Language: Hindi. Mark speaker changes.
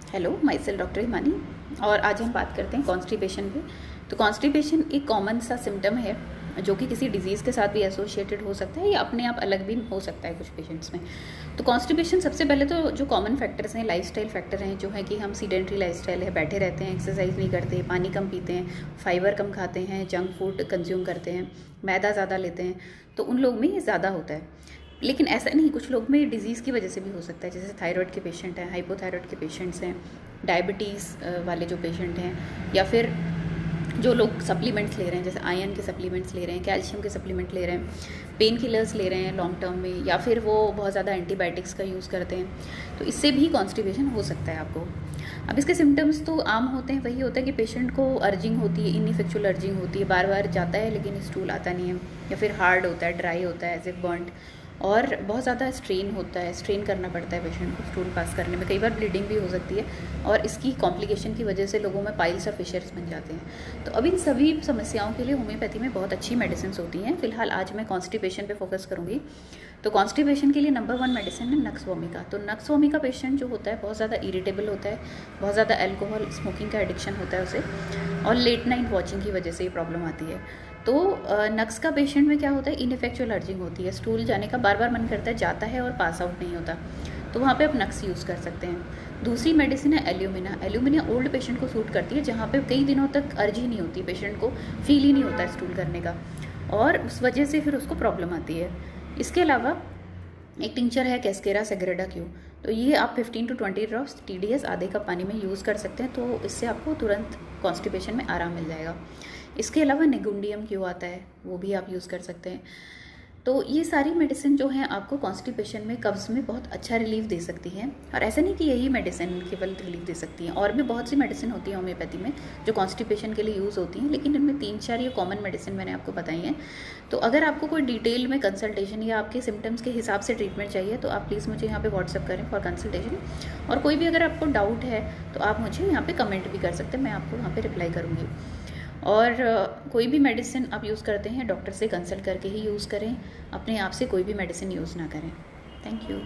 Speaker 1: Hello, my self doctor Himani. और आज हम बात करते हैं कॉन्स्टिपेशन पे। तो कॉन्स्टिपेशन एक कॉमन सा सिम्टम है जो कि किसी डिजीज़ के साथ भी एसोसिएटेड हो सकता है या अपने आप अलग भी हो सकता है कुछ पेशेंट्स में। तो कॉन्स्टिपेशन सबसे पहले तो जो कॉमन फैक्टर्स हैं, लाइफस्टाइल फैक्टर हैं, जो है कि हम सीडेंट्री लाइफस्टाइल है, बैठे रहते हैं, एक्सरसाइज नहीं करते, पानी कम पीते हैं, फाइबर कम खाते हैं, जंक फूड कंज्यूम करते हैं, मैदा ज़्यादा लेते हैं, तो उन लोग में ये ज़्यादा होता है। लेकिन ऐसा नहीं, कुछ लोग में डिजीज़ की वजह से भी हो सकता है, जैसे थायराइड के पेशेंट हैं, हाइपोथायराइड के पेशेंट्स हैं, डायबिटीज़ वाले जो पेशेंट हैं, या फिर जो लोग सप्लीमेंट्स ले रहे हैं, जैसे आयरन के सप्लीमेंट्स ले रहे हैं, कैल्शियम के सप्लीमेंट ले रहे हैं, पेन किलर्स ले रहे हैं लॉन्ग टर्म में, या फिर वो बहुत ज़्यादा एंटीबायोटिक्स का यूज़ करते हैं, तो इससे भी कॉन्स्टिपेशन हो सकता है आपको। अब इसके सिम्टम्स तो आम होते हैं, वही होता है कि पेशेंट को अर्जिंग होती है, इनइफेक्चुअल अर्जिंग होती है, बार बार जाता है लेकिन स्टूल आता नहीं है, या फिर हार्ड होता है, ड्राई होता है, एज इफ बर्न्ड, और बहुत ज़्यादा स्ट्रेन होता है, स्ट्रेन करना पड़ता है पेशेंट को स्टूल पास करने में, कई बार ब्लीडिंग भी हो सकती है, और इसकी कॉम्प्लिकेशन की वजह से लोगों में पाइल्स और फिशर्स बन जाते हैं। तो अब इन सभी समस्याओं के लिए होम्योपैथी में बहुत अच्छी मेडिसिन होती हैं। फिलहाल आज मैं कॉन्स्टिपेशन पे फोकस करूँगी। तो कॉन्स्टिपेशन के लिए नंबर 1 मेडिसिन है नक्स वोमिका। तो नक्स वोमिका पेशेंट जो होता है बहुत ज़्यादा इरिटेबल होता है, बहुत ज़्यादा अल्कोहल स्मोकिंग का एडिक्शन होता है उसे, और लेट नाइट वॉचिंग की वजह से ये प्रॉब्लम आती है। तो नक्स का पेशेंट में क्या होता है, इनइफेक्चुअल अर्जिंग होती है, स्टूल जाने का बार बार मन करता है, जाता है और पास आउट नहीं होता, तो वहाँ पे आप नक्स यूज़ कर सकते हैं। दूसरी मेडिसिन है एल्यूमिना। एल्यूमिना ओल्ड पेशेंट को सूट करती है, जहाँ पे कई दिनों तक अर्ज ही नहीं होती, पेशेंट को फील ही नहीं होता है स्टूल करने का, और उस वजह से फिर उसको प्रॉब्लम आती है। इसके अलावा एक टिंचर है कैस्केरा सेग्रेडा क्यू। तो ये आप 15 to 20 ड्रॉप्स TDS आधे कप पानी में यूज़ कर सकते हैं, तो इससे आपको तुरंत कॉन्स्टिपेशन में आराम मिल जाएगा। इसके अलावा नेगुंडियम क्यू आता है, वो भी आप यूज़ कर सकते हैं। तो ये सारी मेडिसिन जो हैं आपको कॉन्स्टिपेशन में, कब्ज़ में बहुत अच्छा रिलीफ दे सकती हैं। और ऐसा नहीं कि यही मेडिसिन केवल रिलीफ दे सकती हैं, और भी बहुत सी मेडिसिन होती है होम्योपैथी में जो कॉन्स्टिपेशन के लिए यूज़ होती हैं, लेकिन इनमें 3-4 ये कॉमन मेडिसिन मैंने आपको बताई हैं। तो अगर आपको कोई डिटेल में कंसल्टेशन या आपके सिम्टम्स के हिसाब से ट्रीटमेंट चाहिए तो आप प्लीज़ मुझे यहाँ पे व्हाट्सअप करें फॉर कंसल्टेशन। और कोई भी अगर आपको डाउट है तो आप मुझे यहाँ पे कमेंट भी कर सकते हैं, मैं आपको वहाँ पे रिप्लाई करूँगी। और कोई भी मेडिसिन आप यूज़ करते हैं डॉक्टर से कंसल्ट करके ही यूज़ करें, अपने आप से कोई भी मेडिसिन यूज़ ना करें। Thank you.